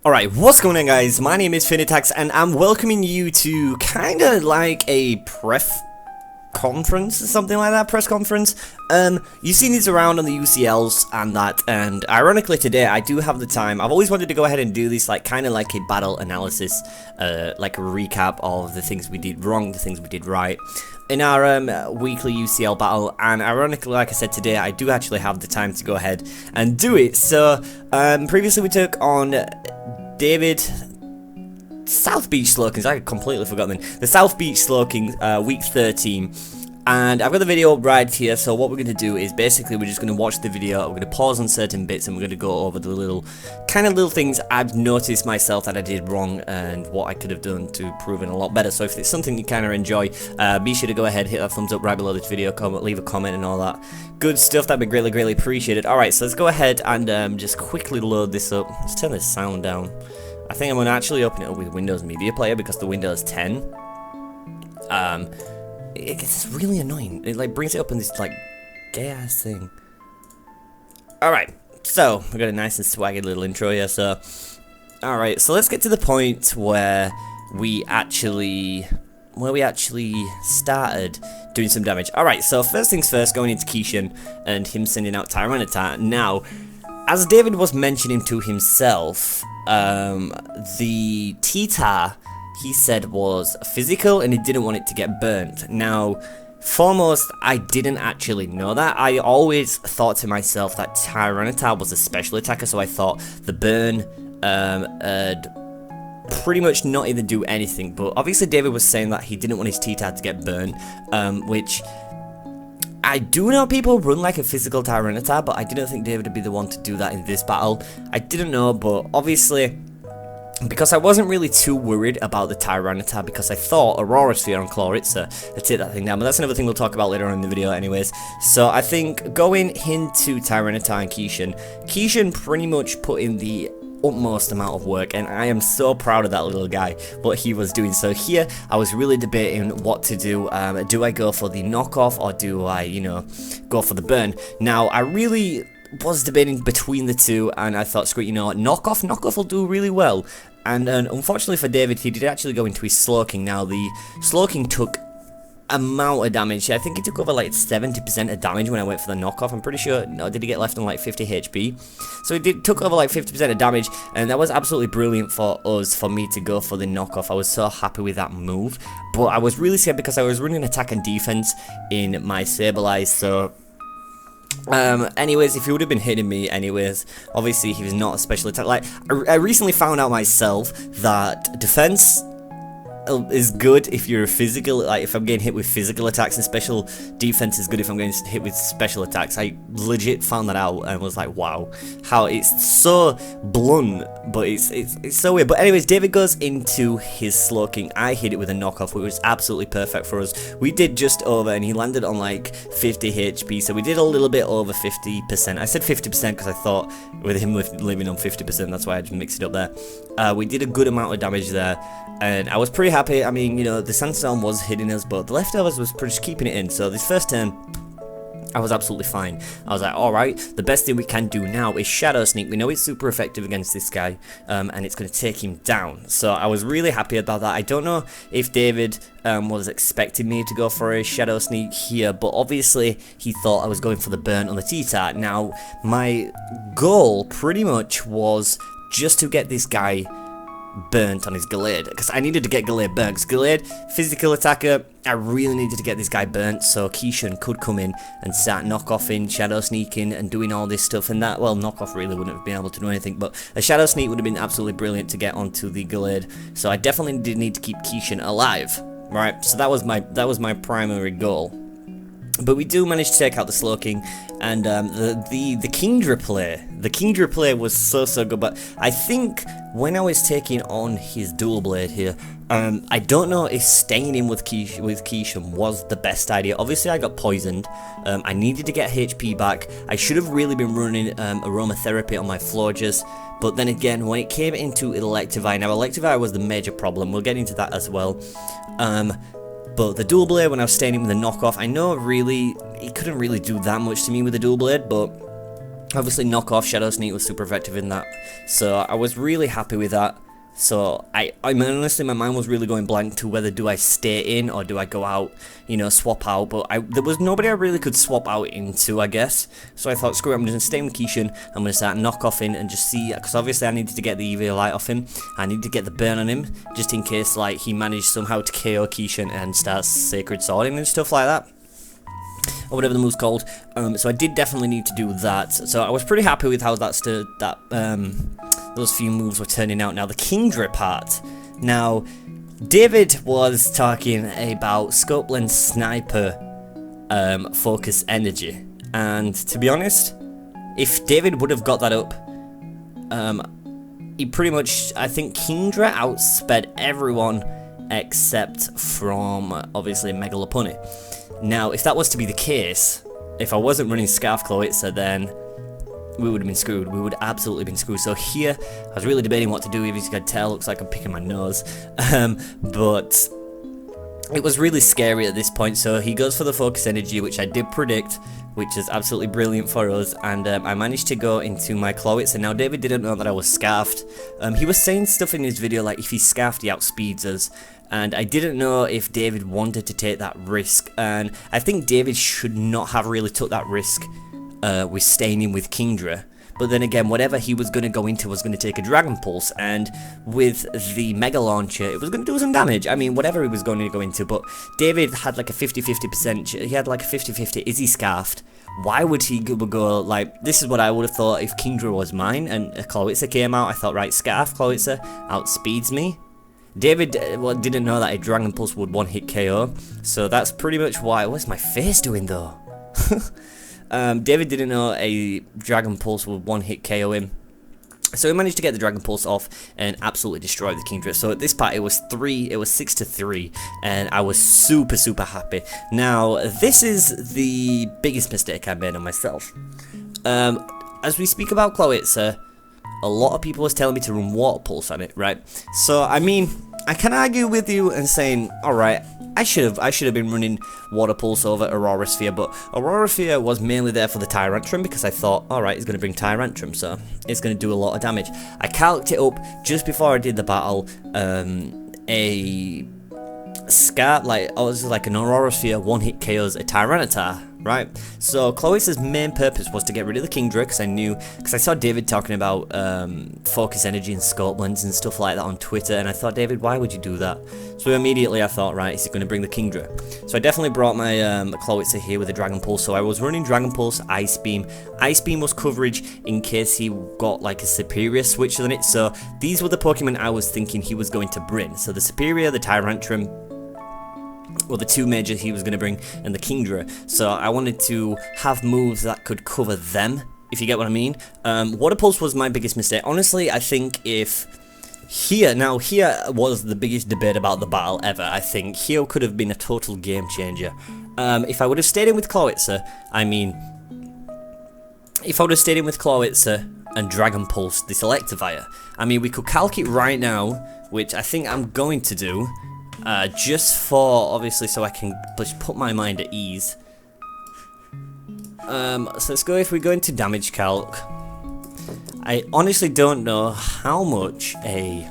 Alright, what's going on guys? My name is FeintAttacks and I'm welcoming you to kinda like a press conference or something like that, press conference. You've seen these around on the UCLs and that, and ironically today I do have the time. I've always wanted to go ahead and do this, like kinda like a battle analysis, like a recap of the things we did wrong, the things we did right in our weekly UCL battle, and ironically, like I said, today I do actually have the time to go ahead and do it. So, previously we took on David, South Beach Slowkings, I had completely forgotten the South Beach Slowkings, week 13, and I've got the video right here. So what we're going to do is basically we're just going to watch the video, we're going to pause on certain bits, and we're going to go over the little things I've noticed myself that I did wrong and what I could have done to prove it a lot better. So if it's something you kind of enjoy, be sure to go ahead, hit that thumbs up right below this video, leave a comment and all that good stuff. That'd be greatly appreciated. Alright, so let's go ahead and just quickly load this up. Let's turn this sound down. I think I'm going to actually open it up with Windows Media Player because the Windows 10, it's really annoying. It like brings it up in this like gay ass thing. Alright, so we got a nice and swaggy little intro here. So, alright, so let's get to the point where we actually started doing some damage. Alright, so first things first, going into Keishan and him sending out Tyranitar. Now, as David was mentioning to himself, the T-Tar, he said, was physical and he didn't want it to get burnt. Now, foremost, I didn't actually know that. I always thought to myself that Tyranitar was a special attacker, so I thought the burn pretty much not even do anything. But obviously David was saying that he didn't want his T-Tar to get burned, which I do know people run like a physical Tyranitar, but I didn't think David would be the one to do that in this battle. I didn't know, but obviously, because I wasn't really too worried about the Tyranitar, because I thought Aurora Sphere on Chloritza had take that thing down, but that's another thing we'll talk about later on in the video anyways. So I think going into Tyranitar and Keishan pretty much put in the utmost amount of work, and I am so proud of that little guy, what he was doing. So here I was really debating what to do. Do I go for the knockoff or do I, you know, go for the burn? Now I really was debating between the two, and I thought, screw it, you know what, knockoff will do really well. And unfortunately for David, he did actually go into his Slowking. Now the Slowking took amount of damage. I think he took over like 70% of damage when I went for the knockoff. I'm pretty sure, no, did he get left on like 50 HP? So he took over like 50% of damage, and that was absolutely brilliant for me to go for the knockoff. I was so happy with that move, but I was really scared because I was running attack and defense in my Sableye. So anyways, if he would have been hitting me anyways, obviously he was not a special attack. Like, I recently found out myself that defense is good if you're physical, like if I'm getting hit with physical attacks, and special defense is good if I'm getting hit with special attacks. I legit found that out and was like, wow, how it's so blunt, but it's so weird. But anyways, David goes into his Slowking. I hit it with a knockoff, which was absolutely perfect for us. We did just over, and he landed on like 50 HP, so we did a little bit over 50%. I said 50% because I thought with him living on 50%, that's why I just mixed it up there. We did a good amount of damage there, and I was pretty happy. I mean, you know, the Sandstorm was hitting us, but the leftovers was just keeping it in. So this first turn, I was absolutely fine. I was like, alright, the best thing we can do now is Shadow Sneak. We know it's super effective against this guy, and it's going to take him down. So I was really happy about that. I don't know if David was expecting me to go for a Shadow Sneak here, but obviously he thought I was going for the burn on the T-Tar. Now, my goal pretty much was just to get this guy burnt on his Gallade, because I needed to get Gallade burnt, because Gallade, physical attacker, I really needed to get this guy burnt so Keishan could come in and start knockoffing, shadow sneaking, and doing all this stuff. And that, well, knockoff really wouldn't have been able to do anything, but a shadow sneak would have been absolutely brilliant to get onto the Gallade. So I definitely did need to keep Keishan alive, right? So that was my primary goal. But we do manage to take out the Slowking, and the Kingdra play was so good. But I think when I was taking on his dual blade here, I don't know if staying in with Keishan was the best idea. Obviously I got poisoned, I needed to get HP back. I should have really been running aromatherapy on my Florges, but then again, when it came into Electivire, now Electivire was the major problem, we'll get into that as well. But the dual blade, when I was staying in with the knockoff, I know really, he couldn't really do that much to me with the dual blade, but Obviously, knock off Shadow Sneak was super effective in that, so I was really happy with that. So I mean, honestly, my mind was really going blank to whether do I stay in or do I go out, you know, swap out. But there was nobody I really could swap out into, I guess. So I thought, screw it, I'm going to stay with Keishan. I'm going to start knock off in and just see, because obviously I needed to get the EV light off him. I needed to get the burn on him, just in case like he managed somehow to KO Keishan and start Sacred Swording and stuff like that, or whatever the move's called. So I did definitely need to do that. So I was pretty happy with how those few moves were turning out. Now the Kingdra part. Now David was talking about Scope Lens Sniper focus energy, and to be honest, if David would have got that up, he pretty much, I think Kingdra outsped everyone except from obviously Megalopony. Now, if that was to be the case, if I wasn't running Scarf Cloitza, then we would have been screwed. We would absolutely been screwed. So here, I was really debating what to do. If you could tell, looks like I'm picking my nose. But it was really scary at this point. So he goes for the Focus Energy, which I did predict, which is absolutely brilliant for us. And I managed to go into my Cloitza. Now, David didn't know that I was Scarfed. He was saying stuff in his video like if he's Scarfed, he outspeeds us. And I didn't know if David wanted to take that risk. And I think David should not have really took that risk with staying in with Kingdra. But then again, whatever he was going to go into was going to take a Dragon Pulse, and with the Mega Launcher, it was going to do some damage. I mean, whatever he was going to go into, but David had like a 50-50%, he had like a 50-50, is he Scarfed? Why would he go, like, this is what I would have thought if Kingdra was mine, and Cloitza came out, I thought, right, Scarf Cloitza outspeeds me. David didn't know that a Dragon Pulse would one-hit KO, so that's pretty much why. What's my face doing, though? David didn't know a Dragon Pulse would one-hit KO him, so he managed to get the Dragon Pulse off and absolutely destroy the Kingdra. So at this part, it was 6-3, and I was super happy. Now, this is the biggest mistake I made on myself. As we speak about Cloitza, a lot of people was telling me to run Water Pulse on it, right? So, I mean, I can argue with you and saying, alright, I should have been running Water Pulse over Aurora Sphere, but Aurora Sphere was mainly there for the Tyrantrum because I thought, alright, it's going to bring Tyrantrum, so it's going to do a lot of damage. I calced it up just before I did the battle, a Scar, like an Aurora Sphere one-hit KOs a Tyranitar, right? So Cloitza's main purpose was to get rid of the Kingdra, because I saw David talking about Focus Energy and Scope Lens and stuff like that on Twitter, and I thought, David, why would you do that? So immediately I thought, right, is he going to bring the Kingdra? So I definitely brought my Cloitza here with a Dragon Pulse, so I was running Dragon Pulse, Ice Beam. Ice Beam was coverage in case he got like a superior switch on it, so these were the Pokemon I was thinking he was going to bring. So the Superior, the Tyrantrum, well, the two majors he was going to bring, and the Kingdra. So I wanted to have moves that could cover them, if you get what I mean. Water Pulse was my biggest mistake. Honestly, I think if here was the biggest debate about the battle ever. I think here could have been a total game changer. If I would have stayed in with Cloitza, and Dragon Pulse this Electivire, we could calc it right now, which I think I'm going to do. Just for, obviously, so I can just put my mind at ease. So let's go, if we go into damage calc, I honestly don't know how much the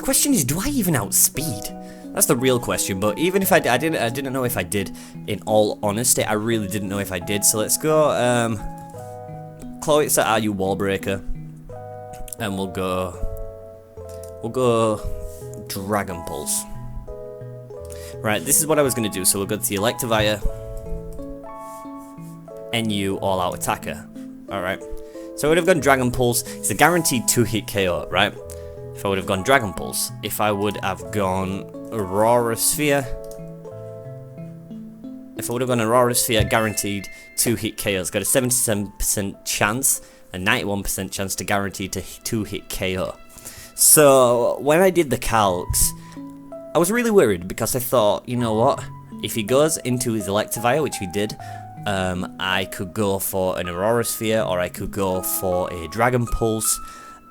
question is, do I even outspeed? That's the real question, but even if I didn't know if I did, in all honesty, I really didn't know if I did, so let's go, Cloitza, are you Wall Breaker? And we'll go Dragon Pulse. Right, this is what I was going to do. So we'll go to the Electivire, NU All Out Attacker. Alright. So I would have gone Dragon Pulse. It's a guaranteed 2-hit KO, right? If I would have gone Dragon Pulse. If I would have gone Aurora Sphere. Guaranteed 2-hit KOs. Got a 77% chance, a 91% chance to guarantee to 2-hit KO. So, when I did the calcs, I was really worried because I thought, you know what, if he goes into his Electivire, which he did, I could go for an Aurora Sphere, or I could go for a Dragon Pulse,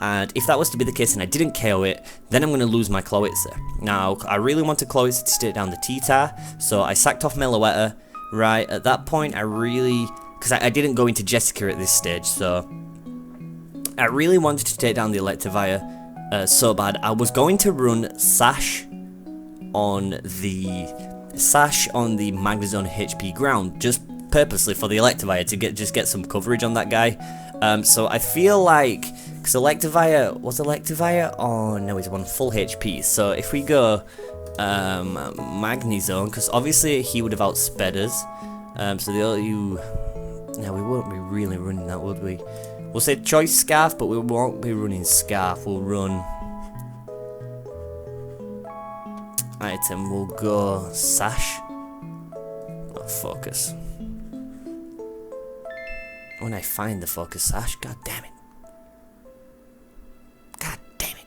and if that was to be the case and I didn't KO it, then I'm going to lose my Cloitza. Now, I really wanted Cloitza to stay down the T-Tar, so I sacked off Meloetta, right? At that point, I really... Because I didn't go into Jessica at this stage, so... I really wanted to take down the Electivire so bad. I was going to run Sash on the Magnezone HP ground, just purposely for the Electivire to get some coverage on that guy. So I feel like, because Electivire, oh no, he's on full HP, so if we go Magnezone, because obviously he would have outsped us, so no, we won't be really running that, would we? We'll say Choice Scarf, but we won't be running Scarf, we'll run item, we'll go Sash, Focus. When I find the Focus Sash, god damn it. God damn it.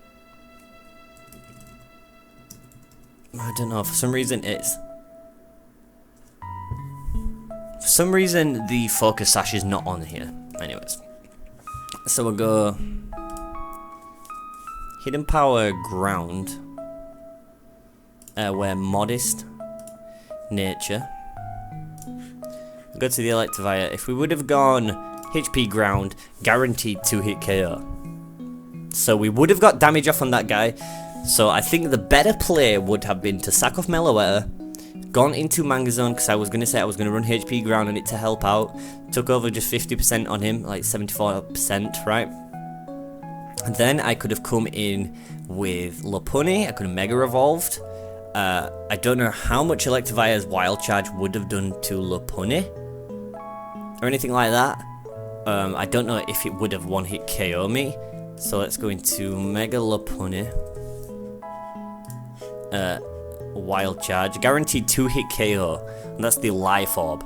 I don't know, for some reason the Focus Sash is not on here. Anyways. So we'll go Hidden Power Ground. We're Modest. Nature. Go to the Electivire. If we would have gone HP Ground, guaranteed 2-hit KO. So we would have got damage off on that guy. So I think the better play would have been to sack off Meloetta, gone into Magnezone, because I was going to say I was going to run HP Ground on it to help out. Took over just 50% on him, like 74%, right? And then I could have come in with Lopunny. I could have Mega Evolved. I don't know how much Electivire's Wild Charge would have done to Lopunny or anything like that. I don't know if it would have one-hit KO me. So let's go into Mega Lopunny. Wild Charge. Guaranteed 2-hit KO. And that's the Life Orb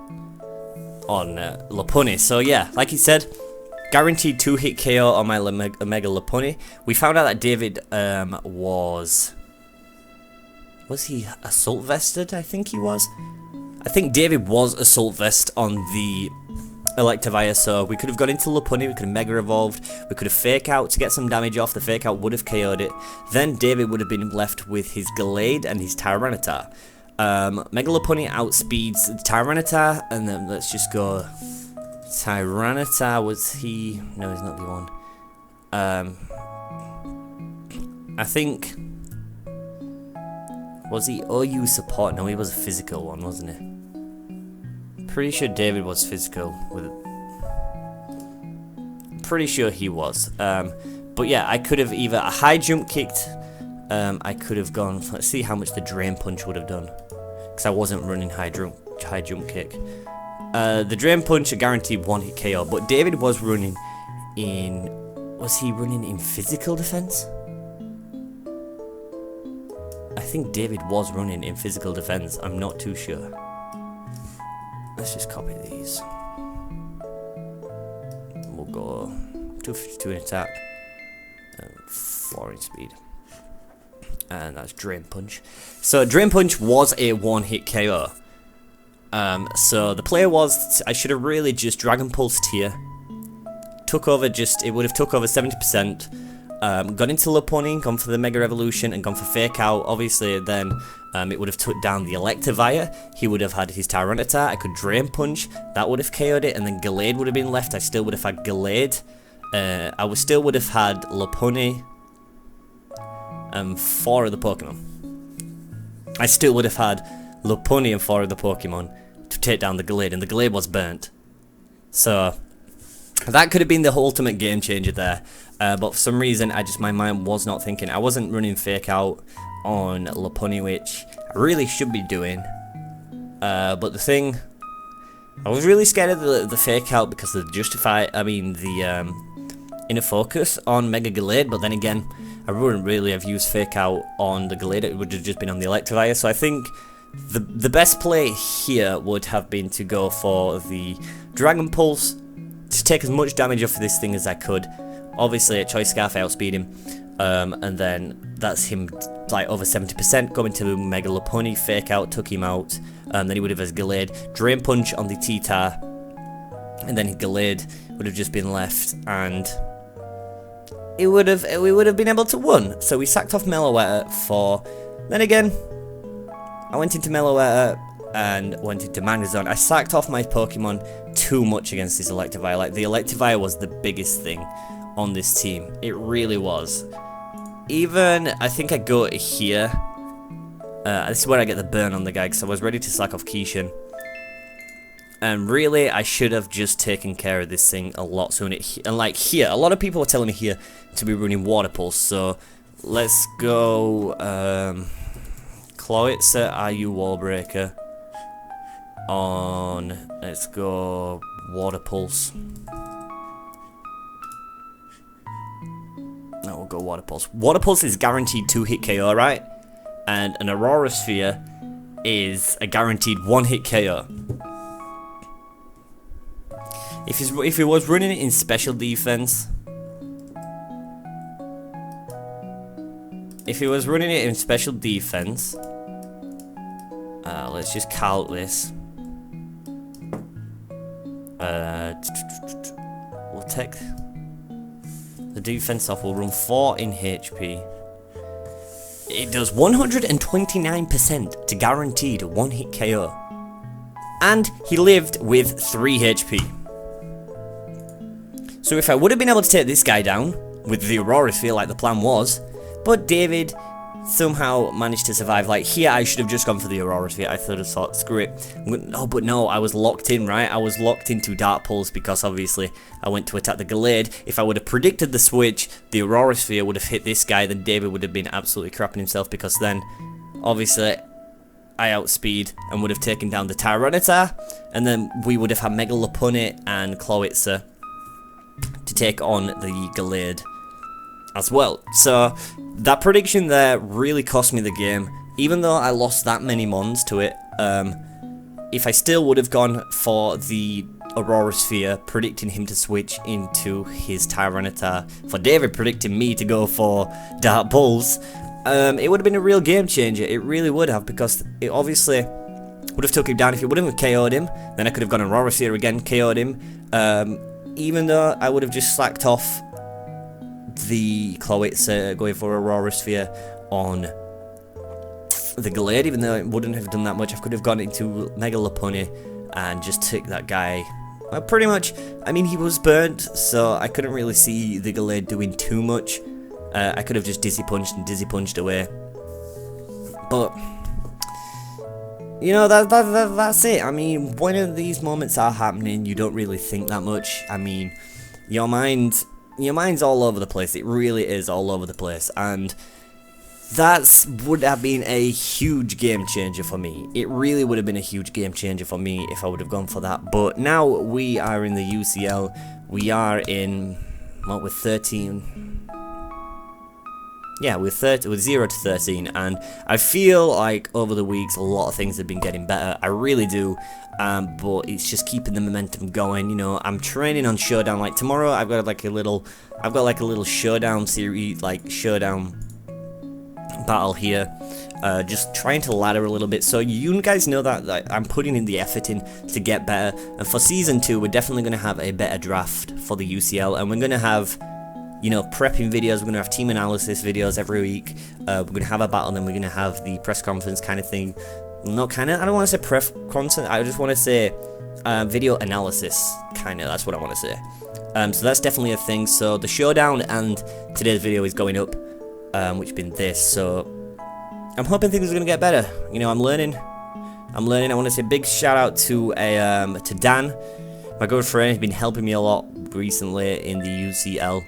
on Lopunny. So yeah, like he said, guaranteed 2-hit KO on my Mega Lopunny. We found out that David was he Assault Vested? I think he was. I think David was Assault Vest on the Electivire, so we could have gone into Lopunny, we could have Mega Evolved, we could have Fake Out to get some damage off, the Fake Out would have KO'd it, then David would have been left with his Gallade and his Tyranitar. Mega Lopunny outspeeds Tyranitar, and then let's just go... Tyranitar, was he... No, he's not the one. I think... Was he OU support? No, he was a physical one, wasn't he? Pretty sure David was physical with it. Pretty sure he was. But yeah, I could have either a high jump kicked. I could have gone. Let's see how much the Drain Punch would have done, because I wasn't running high jump kick. The Drain Punch a guaranteed one-hit KO, but David was running in. Was he running in physical defense? I think David was running in physical defense. I'm not too sure. Let's just copy these. We'll go 252 in attack, 4 in speed, and that's Drain Punch. So Drain Punch was a one-hit KO. So the play was I should have really just Dragon Pulsed here. Took over it would have took over 70%. Gone into Lopunny, gone for the Mega Evolution, and gone for Fake Out. Obviously, then it would have took down the Electivire. He would have had his Tyranitar. I could Drain Punch. That would have KO'd it, and then Gallade would have been left. I still would have had Gallade. I still would have had Lopunny. 4 of the Pokemon. I still would have had Lopunny and 4 of the Pokemon to take down the Gallade, and the Gallade was burnt. So that could have been the ultimate game changer there. But for some reason, my mind was not thinking. I wasn't running Fake Out on Lopunny, which I really should be doing. But the thing, I was really scared of the Fake Out because of the Inner Focus on Mega Gallade. But then again, I wouldn't really have used Fake Out on the Gallade. It would have just been on the Electivire. So I think the best play here would have been to go for the Dragon Pulse to take as much damage off of this thing as I could. Obviously, at Choice Scarf, I outspeed him, and then that's him like over 70%. Going to Mega Lopunny, Fake Out, took him out, then he would have his Gallade, Drain Punch on the T-Tar, and then his Gallade would have just been left, and we would have been able to win. So we sacked off Meloetta for. Then again, I went into Meloetta. and went into Manga Zone. I sacked off my Pokemon too much against this Electivire. Like, the Electivire was the biggest thing on this team. It really was. Even, I think I go here. This is where I get the burn on the guy, because I was ready to slack off Kishin. And really, I should have just taken care of this thing a lot sooner. And like here, a lot of people were telling me here to be running Water Pulse. So let's go Cloyitzer, IU Wall Breaker on. Let's go Water Pulse. No, we'll go Water Pulse. Water Pulse is guaranteed 2-hit KO, right? And an Aurora Sphere is a guaranteed 1-hit KO. If he was running it in special defense, let's just calc this. We'll take the defense off. We'll run 4 in HP. It does 129% to guaranteed 1-hit KO, and he lived with 3 HP. So if I would have been able to take this guy down with the Aurora Sphere like the plan was, but David somehow managed to survive. Like here, I should have just gone for the Aurora Sphere. I thought, screw it. Oh, but no, I was locked in, right? I was locked into Dark Pulse because obviously I went to attack the Gallade. If I would have predicted the switch, the Aurora Sphere would have hit this guy, then David would have been absolutely crapping himself, because then obviously I outspeed and would have taken down the Tyranitar, and then we would have had Mega Lopunny and Cloyitzer to take on the Gallade as well. So that prediction there really cost me the game, even though I lost that many mons to it. If I still would have gone for the Aurora Sphere, predicting him to switch into his Tyranitar, for David predicting me to go for Dark Pulse, it would have been a real game changer. It really would have, because it obviously would have took him down. If it wouldn't have KO'd him, then I could have gone Aurora Sphere again, KO'd him. Even though I would have just slacked off the Cloyitzer, going for Aurora Sphere on the Gallade, even though it wouldn't have done that much. I could have gone into Mega Lopunny and just took that guy. Well, pretty much, I mean, he was burnt, so I couldn't really see the Gallade doing too much. I could have just Dizzy Punched and Dizzy Punched away. But you know, that's it. I mean, when these moments are happening, you don't really think that much. I mean, your mind's all over the place. It really is all over the place, and that would have been a huge game changer for me. It really would have been a huge game changer for me if I would have gone for that. But now we are in the UCL. We are in what, with 13. Yeah, with 0 to 13, and I feel like over the weeks a lot of things have been getting better. I really do, but it's just keeping the momentum going. You know, I'm training on Showdown. Like tomorrow, I've got like a little Showdown series, like Showdown battle here. Just trying to ladder a little bit, so you guys know that I'm putting in the effort in to get better. And for Season 2, we're definitely going to have a better draft for the UCL, and we're going to have, you know, prepping videos. We're going to have team analysis videos every week. We're going to have a battle, and then we're going to have the press conference kind of thing. Not kind of, I don't want to say press conference, I just want to say video analysis, kind of, that's what I want to say. So that's definitely a thing. So the Showdown and today's video is going up, which has been this. So I'm hoping things are going to get better. You know, I'm learning. I want to say a big shout out to Dan, my good friend. He's been helping me a lot recently in the UCL.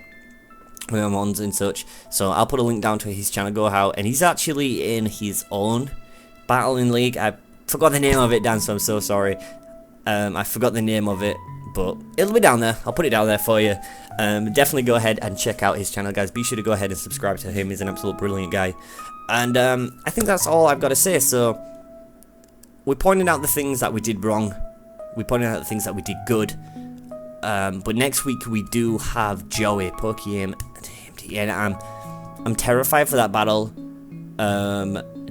Mons and such, so I'll put a link down to his channel, go out, and he's actually in his own battling league. I forgot the name of it, Dan, so I'm so sorry. I forgot the name of it, but it'll be down there. I'll put it down there for you. Definitely go ahead and check out his channel, guys. Be sure to go ahead and subscribe to him. He's an absolute brilliant guy. And I think that's all I've got to say. So we pointed out the things that we did wrong, we pointed out the things that we did good. But next week we do have Joey, Pokemon, and I'm terrified for that battle.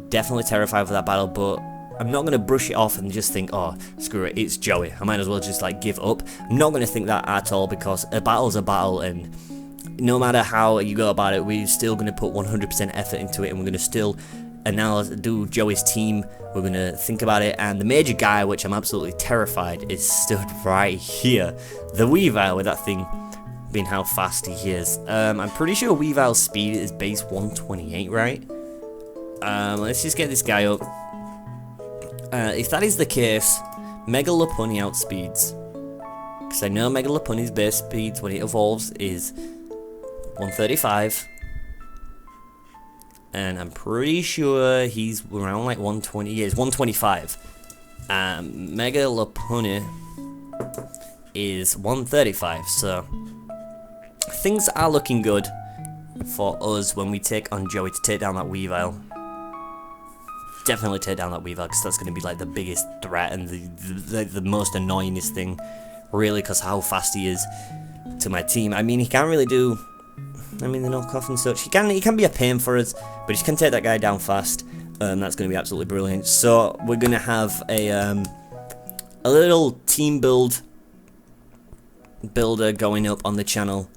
Definitely terrified for that battle, but I'm not going to brush it off and just think, oh, screw it, it's Joey, I might as well just like give up. I'm not going to think that at all, because a battle's a battle, and no matter how you go about it, we're still going to put 100% effort into it, and we're going to still do Joey's team. We're gonna think about it, and the major guy, which I'm absolutely terrified, is stood right here. The Weavile, with that thing being how fast he is. I'm pretty sure Weavile's speed is base 128, right? Let's just get this guy up. If that is the case, Mega Lopunny outspeeds. Because I know Mega Lopunny's base speeds when it evolves is 135. And I'm pretty sure he's around like 120. Yeah, it's 125. Mega Lopunny is 135. So things are looking good for us when we take on Joey to take down that Weavile. Definitely take down that Weavile, because that's going to be like the biggest threat and the most annoyingest thing, really, because how fast he is to my team. I mean, he can't really do. I mean, the knockoff and such. He can be a pain for us, but he can take that guy down fast. That's going to be absolutely brilliant. So we're going to have a little team builder going up on the channel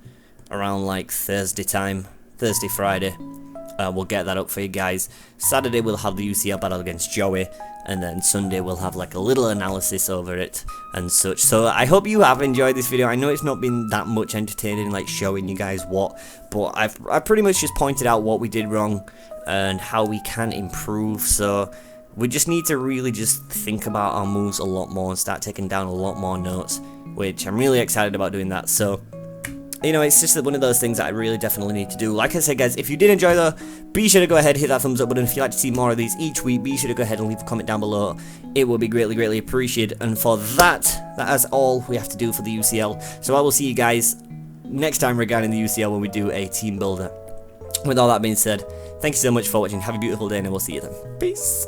around like Thursday, Friday. We'll get that up for you guys. Saturday we'll have the UCL battle against Joey, and then Sunday we'll have like a little analysis over it and such. So I hope you have enjoyed this video. I know it's not been that much entertaining, like showing you guys what, but I pretty much just pointed out what we did wrong and how we can improve. So we just need to really just think about our moves a lot more and start taking down a lot more notes, which I'm really excited about doing that. So, you know, it's just one of those things that I really definitely need to do. Like I said, guys, if you did enjoy though, be sure to go ahead, hit that thumbs up button. If you'd like to see more of these each week, be sure to go ahead and leave a comment down below. It will be greatly appreciated. And for that is all we have to do for the UCL. So I will see you guys next time regarding the UCL when we do a team builder. With all that being said, thank you so much for watching. Have a beautiful day, and we'll see you then. Peace.